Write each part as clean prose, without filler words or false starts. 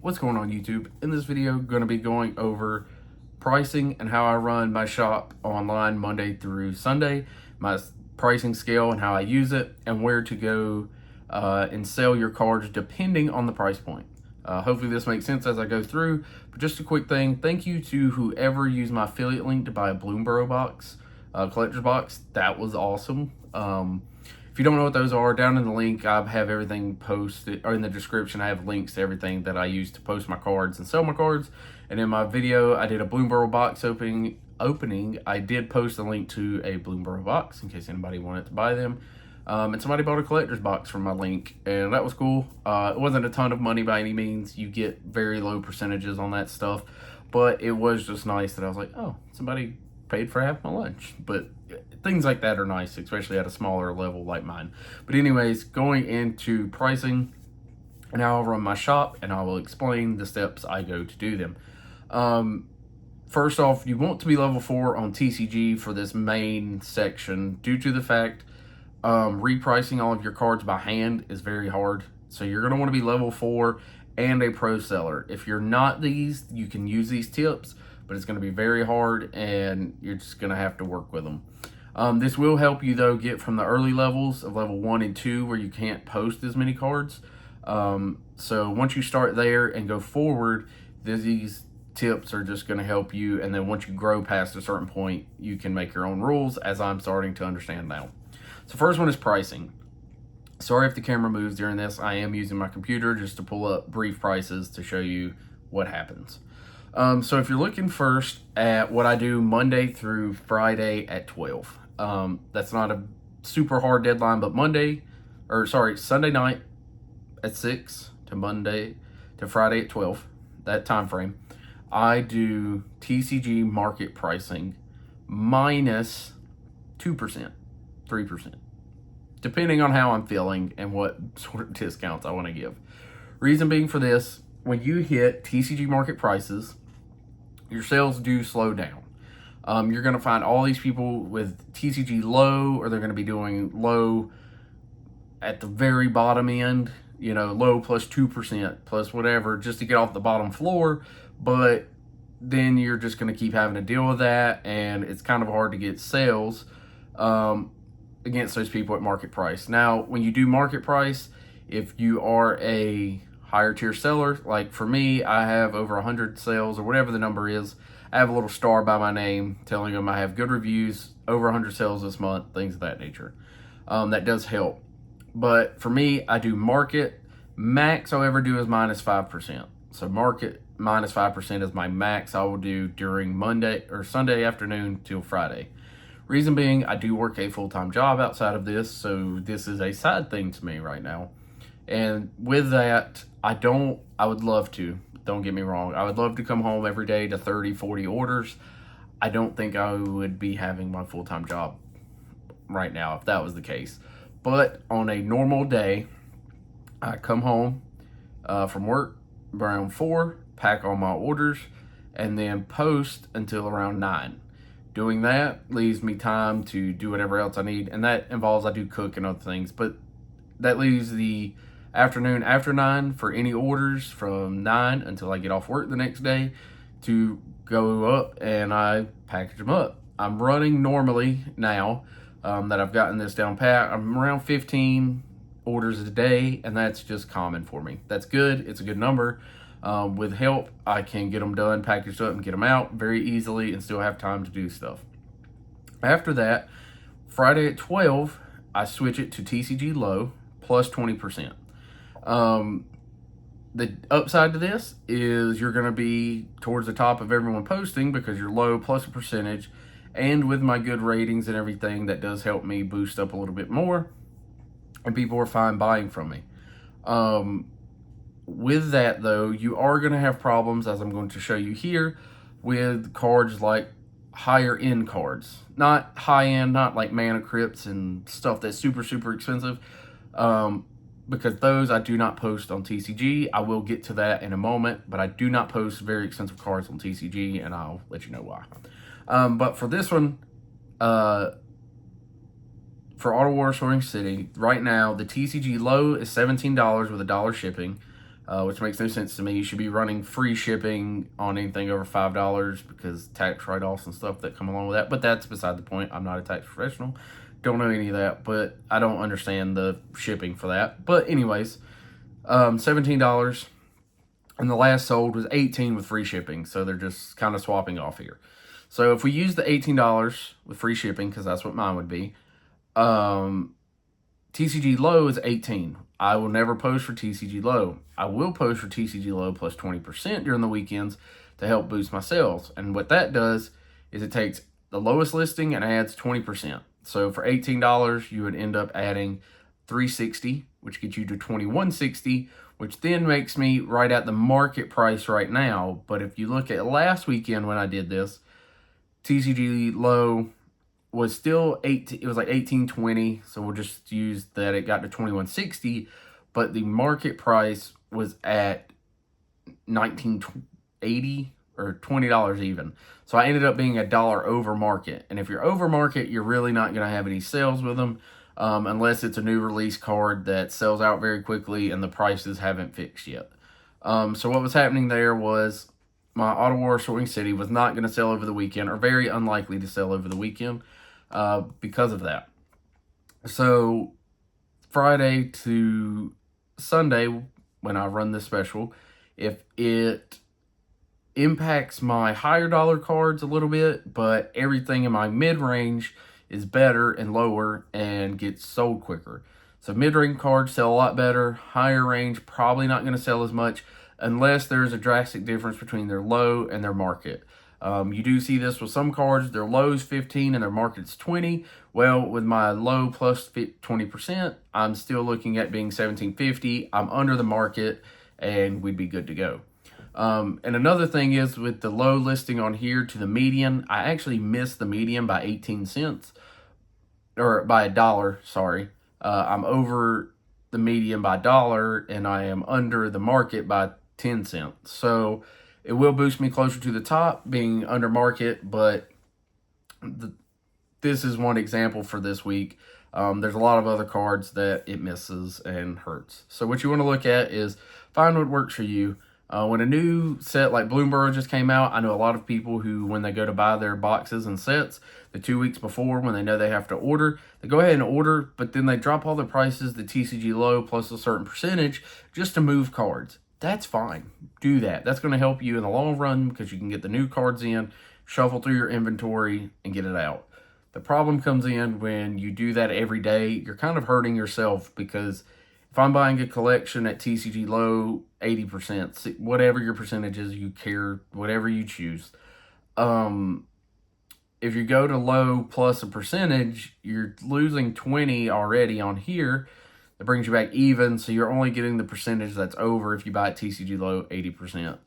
What's going on YouTube? In this video, I'm going to be going over pricing and how I run my shop online Monday through Sunday, my pricing scale and how I use it, and where to go and sell your cards depending on the price point. Hopefully this makes sense as I go through, but just a quick thing, thank you to whoever used my affiliate link to buy a Bloomburrow box, collector's box. That was awesome. If you don't know what those are, down in the link, I have everything posted, or in the description, I have links to everything that I use to post my cards and sell my cards. And in my video, I did a Bloomburrow box opening. I did post a link to a Bloomburrow box in case anybody wanted to buy them. And somebody bought a collector's box from my link, and that was cool. It wasn't a ton of money by any means. You get very low percentages on that stuff, but it was just nice that I was like, oh, somebody paid for half my lunch. But things like that are nice, especially at a smaller level like mine. But anyways, going into pricing and how I run my shop, and I will explain the steps I go to do them. First off, you want to be level 4 on TCG for this main section due to the fact repricing all of your cards by hand is very hard. So you're going to want to be level 4 and a pro seller. If you're not these, you can use these tips, but it's going to be very hard and you're just going to have to work with them. This will help you though get from the early levels of level 1 and 2 where you can't post as many cards. So once you start there and go forward, these tips are just going to help you, and then once you grow past a certain point, you can make your own rules, as I'm starting to understand now. So first one is pricing. Sorry if the camera moves during this. I am using my computer just to pull up brief prices to show you what happens. So if you're looking first at what I do Monday through Friday at 12, that's not a super hard deadline, but Sunday night at 6 to Monday to Friday at 12, that time frame, I do TCG market pricing minus 2%, 3%, depending on how I'm feeling and what sort of discounts I want to give. Reason being for this, when you hit TCG market prices, your sales do slow down. You're going to find all these people with TCG low, or they're going to be doing low at the very bottom end, low plus 2% plus whatever, just to get off the bottom floor. But then you're just going to keep having to deal with that, and it's kind of hard to get sales against those people at market price. Now, when you do market price, if you are a higher tier seller, like for me, I have over 100 sales or whatever the number is. I have a little star by my name telling them I have good reviews, over 100 sales this month, things of that nature. That does help. But for me, I do market. Max I'll ever do is minus 5%. So market minus 5% is my max I will do during Monday or Sunday afternoon till Friday. Reason being, I do work a full-time job outside of this, so this is a side thing to me right now. And with that, I would love to, don't get me wrong, I would love to come home every day to 30, 40 orders. I don't think I would be having my full-time job right now if that was the case. But on a normal day, I come home from work around 4, pack all my orders, and then post until around 9. Doing that leaves me time to do whatever else I need, and that involves I do cook and other things, but that leaves the afternoon after 9 for any orders from 9 until I get off work the next day to go up and I package them up. I'm running normally now that I've gotten this down pat. I'm around 15 orders a day, and that's just common for me. That's good. It's a good number. With help, I can get them done, packaged up, and get them out very easily and still have time to do stuff. After that, Friday at 12, I switch it to TCG low plus 20%. The upside to this is you're going to be towards the top of everyone posting because you're low plus a percentage, and with my good ratings and everything, that does help me boost up a little bit more, and people are fine buying from me. With that though, you are going to have problems, as I'm going to show you here, with cards like higher end cards. Not high end, not like mana crypts and stuff that's super, super expensive. Because those I do not post on TCG. I will get to that in a moment, but I do not post very expensive cards on TCG, and I'll let you know why. But for this one, for Auto War Soaring City, right now, the TCG low is $17 with $1 shipping. which makes no sense to me. You should be running free shipping on anything over $5 because tax write-offs and stuff that come along with that. But that's beside the point. I'm not a tax professional. Don't know any of that, but I don't understand the shipping for that. But anyways, $17. And the last sold was $18 with free shipping. So they're just kind of swapping off here. So if we use the $18 with free shipping, because that's what mine would be, TCG low is 18. I will never post for TCG low. I will post for TCG low plus 20% during the weekends to help boost my sales. And what that does is it takes the lowest listing and adds 20%. So for $18, you would end up adding $360, which gets you to $21.60, which then makes me right at the market price right now. But if you look at last weekend when I did this, TCG low was still it was like 18.20, so we'll just use that it got to 21.60, but the market price was at 19.80 or $20 even. So I ended up being $1 over market. And if you're over market, you're really not going to have any sales with them, unless it's a new release card that sells out very quickly and the prices haven't fixed yet. So what was happening there was my Auto War Sorting City was not going to sell over the weekend, or very unlikely to sell over the weekend, because of that. So Friday to Sunday, when I run this special, if it impacts my higher dollar cards a little bit, but everything in my mid-range is better and lower and gets sold quicker. So mid-range cards sell a lot better. Higher range probably not going to sell as much unless there's a drastic difference between their low and their market. You do see this with some cards. Their low's 15 and their market's 20. Well, with my low plus 20%, I'm still looking at being 1750. I'm under the market and we'd be good to go. And another thing is with the low listing on here to the median, I actually missed the median by 18 cents, or by $1, sorry. I'm over the median by $1 and I am under the market by 10 cents. So it will boost me closer to the top being under market, but this is one example for this week. There's a lot of other cards that it misses and hurts. So what you want to look at is find what works for you. When a new set like Bloomberg just came out, I know a lot of people who, when they go to buy their boxes and sets, the 2 weeks before, when they know they have to order, they go ahead and order, but then they drop all the prices, the TCG low plus a certain percentage, just to move cards. That's fine. Do that. That's going to help you in the long run because you can get the new cards in, shuffle through your inventory, and get it out. The problem comes in when you do that every day. You're kind of hurting yourself, because if I'm buying a collection at TCG low, 80%, whatever your percentage is, you care, whatever you choose. If you go to low plus a percentage, you're losing 20 already on here. That brings you back even, so you're only getting the percentage that's over if you buy at TCG low 80%.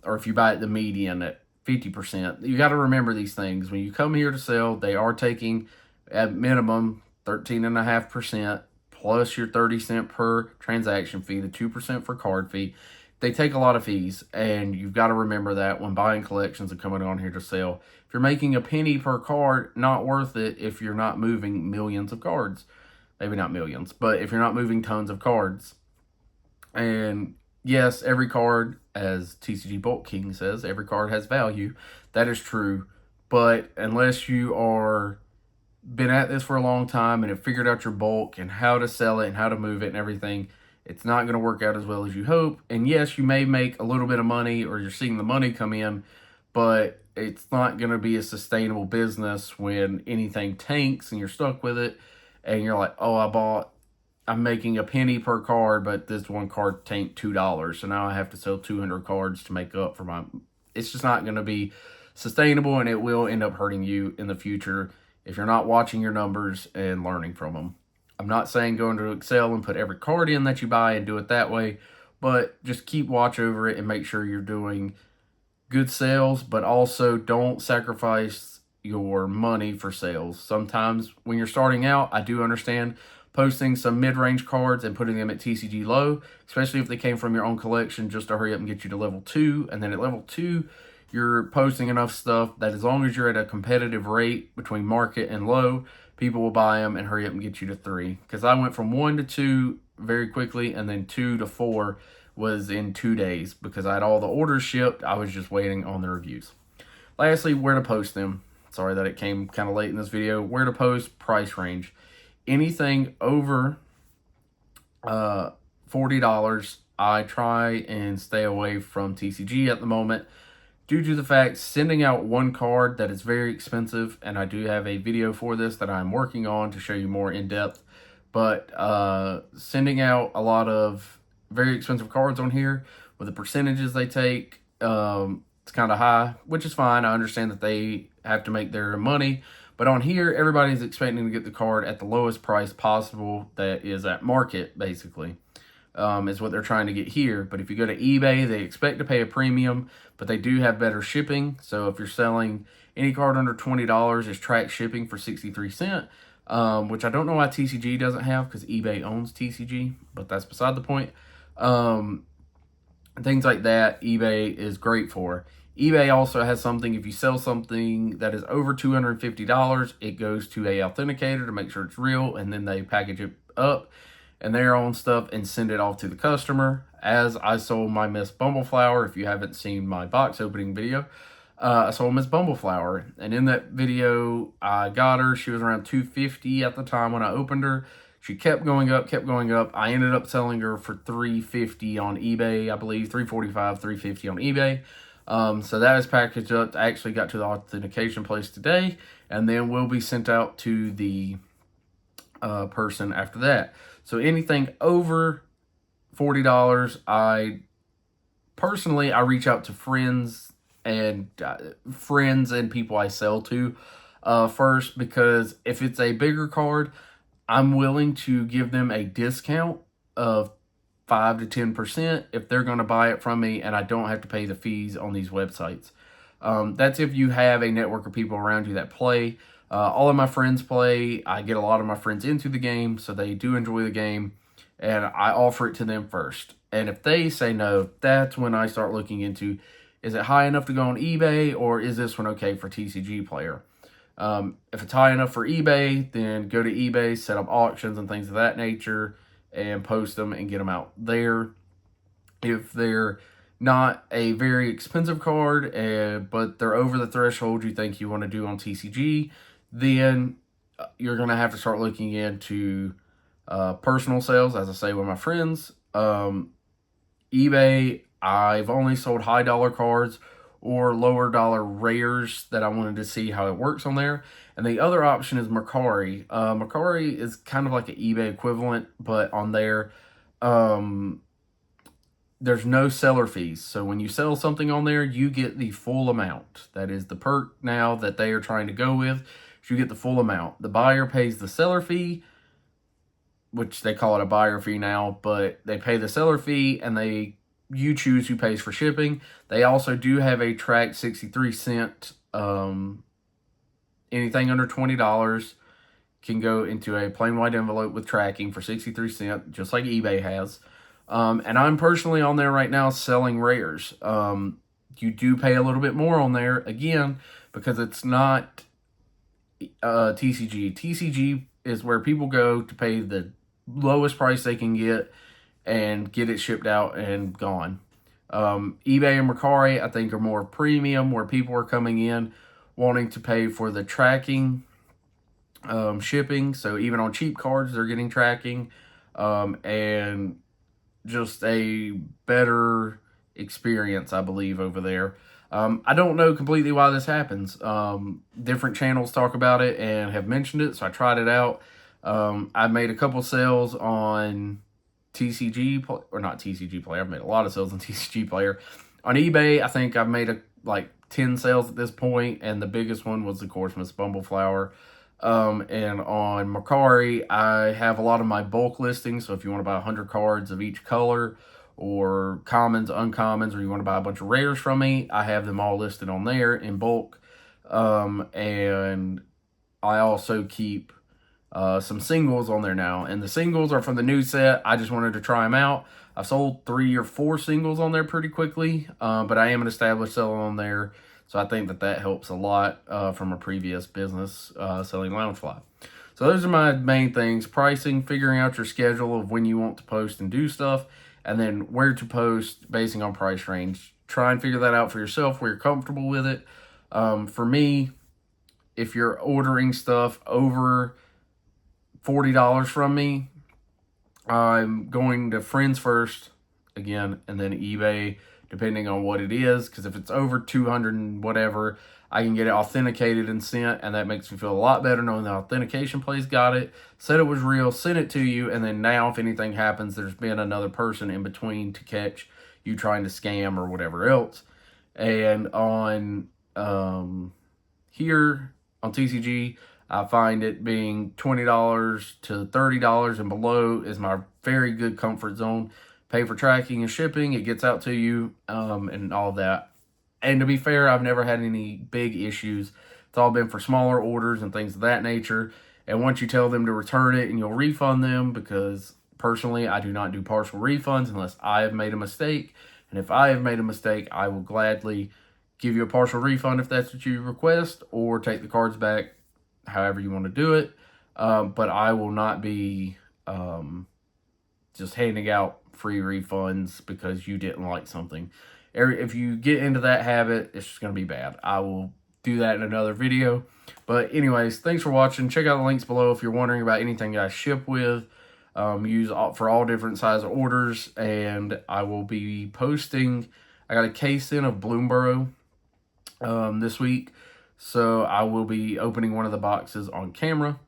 Or if you buy at the median at 50%. You got to remember these things. When you come here to sell, they are taking at minimum 13.5% plus your 30-cent per transaction fee, the 2% for card fee. They take a lot of fees, and you've got to remember that when buying collections and coming on here to sell. If you're making a penny per card, not worth it if you're not moving millions of cards. Maybe not millions, but if you're not moving tons of cards. And yes, every card, as TCG Bulk King says, every card has value. That is true. But unless you are been at this for a long time and have figured out your bulk and how to sell it and how to move it and everything, it's not going to work out as well as you hope. And yes, you may make a little bit of money, or you're seeing the money come in, but it's not going to be a sustainable business when anything tanks and you're stuck with it. And you're like, oh, I'm making a penny per card, but this one card tanked $2. So now I have to sell 200 cards to make up for my... It's just not going to be sustainable, and it will end up hurting you in the future if you're not watching your numbers and learning from them. I'm not saying go into Excel and put every card in that you buy and do it that way, but just keep watch over it and make sure you're doing good sales, but also don't sacrifice your money for sales. Sometimes when you're starting out, I do understand posting some mid-range cards and putting them at TCG low, especially if they came from your own collection, just to hurry up and get you to level 2. And then at level 2, you're posting enough stuff that as long as you're at a competitive rate between market and low, people will buy them and hurry up and get you to 3. Because I went from 1 to 2 very quickly, and then 2 to 4 was in 2 days because I had all the orders shipped. I was just waiting on the reviews. Lastly, where to post them. Sorry that it came kind of late in this video. Where to post, price range. Anything over $40, I try and stay away from TCG at the moment, due to the fact sending out one card that is very expensive, and I do have a video for this that I'm working on to show you more in depth, but sending out a lot of very expensive cards on here with the percentages they take, it's kind of high, which is fine. I understand that they have to make their money, but on here, everybody's expecting to get the card at the lowest price possible that is at market, basically. Is what they're trying to get here. But if you go to eBay, they expect to pay a premium, but they do have better shipping. So if you're selling any card under $20, it's track shipping for 63 cents, which I don't know why TCG doesn't have, because eBay owns TCG, but that's beside the point. Things like that, eBay is great for. eBay also has something, if you sell something that is over $250, it goes to a authenticator to make sure it's real, and then they package it up and their own stuff and send it off to the customer. As I sold my Miss Bumbleflower, if you haven't seen my box opening video, I sold Miss Bumbleflower, and in that video I got her. She was around $250 at the time when I opened her. She kept going up, kept going up. I ended up selling her for $350 on eBay, I believe, $345, $350 on eBay. So that is packaged up. I actually got to the authentication place today, and then will be sent out to the person after that. So anything over $40, I personally reach out to friends and people I sell to first, because if it's a bigger card, I'm willing to give them a discount of 5 to 10% if they're going to buy it from me, and I don't have to pay the fees on these websites. That's if you have a network of people around you that play. All of my friends play. I get a lot of my friends into the game, so they do enjoy the game, and I offer it to them first. And if they say no, that's when I start looking into, is it high enough to go on eBay, or is this one okay for TCG Player? If it's high enough for eBay, then go to eBay, set up auctions and things of that nature, and post them and get them out there. If they're not a very expensive card, but they're over the threshold you think you want to do on TCG, then you're going to have to start looking into personal sales, as I say with my friends. eBay, I've only sold high dollar cards or lower dollar rares that I wanted to see how it works on there. And the other option is Mercari. Mercari is kind of like an eBay equivalent, but on there, there's no seller fees. So when you sell something on there, you get the full amount. That is the perk now that they are trying to go with. You get the full amount. The buyer pays the seller fee, which they call it a buyer fee now, but they pay the seller fee, and you choose who pays for shipping. They also do have a track 63 cent. Anything under $20 can go into a plain white envelope with tracking for 63 cents, just like eBay has. And I'm personally on there right now selling rares. You do pay a little bit more on there, again, because it's not TCG. TCG is where people go to pay the lowest price they can get and get it shipped out and gone. eBay and Mercari, I think, are more premium, where people are coming in wanting to pay for the tracking, shipping. So even on cheap cards, they're getting tracking, and just a better experience, I believe, over there. I don't know completely why this happens. Different channels talk about it and have mentioned it, so I tried it out. I made a couple sales on TCG, or not TCG Player. I've made a lot of sales on TCG Player. On eBay, I think I've made like 10 sales at this point, and the biggest one was, of course, Miss Bumbleflower. And on Mercari, I have a lot of my bulk listings, so if you want to buy 100 cards of each color, or commons, uncommons, or you want to buy a bunch of rares from me, I have them all listed on there in bulk. And I also keep some singles on there now, and the singles are from the new set. I just wanted to try them out. I've sold 3 or 4 singles on there pretty quickly, but I am an established seller on there, so I think that helps a lot from a previous business selling Loungefly. So those are my main things: pricing, figuring out your schedule of when you want to post and do stuff, and then where to post basing on price range. Try and figure that out for yourself where you're comfortable with it. For me, if you're ordering stuff over $40 from me, I'm going to Friends first again, and then eBay, depending on what it is. Because if it's over 200 and whatever, I can get it authenticated and sent, and that makes me feel a lot better knowing the authentication place got it, said it was real, sent it to you, and then now if anything happens, there's been another person in between to catch you trying to scam or whatever else. And on here on TCG, I find it being $20 to $30 and below is my very good comfort zone. Pay for tracking and shipping, it gets out to you, and all of that. And to be fair, I've never had any big issues. It's all been for smaller orders and things of that nature. And once you tell them to return it and you'll refund them, because personally, I do not do partial refunds unless I have made a mistake. And if I have made a mistake, I will gladly give you a partial refund if that's what you request, or take the cards back, however you want to do it. But I will not be just handing out free refunds because you didn't like something. If you get into that habit, it's just going to be bad. I will do that in another video. But anyways, thanks for watching. Check out the links below if you're wondering about anything I ship with. Use for all different size orders. And I will be posting, I got a case in of Bloomborough this week. So I will be opening one of the boxes on camera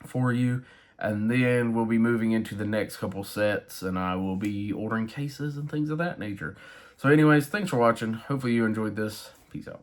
for you. And then we'll be moving into the next couple sets, and I will be ordering cases and things of that nature. So anyways, thanks for watching. Hopefully you enjoyed this. Peace out.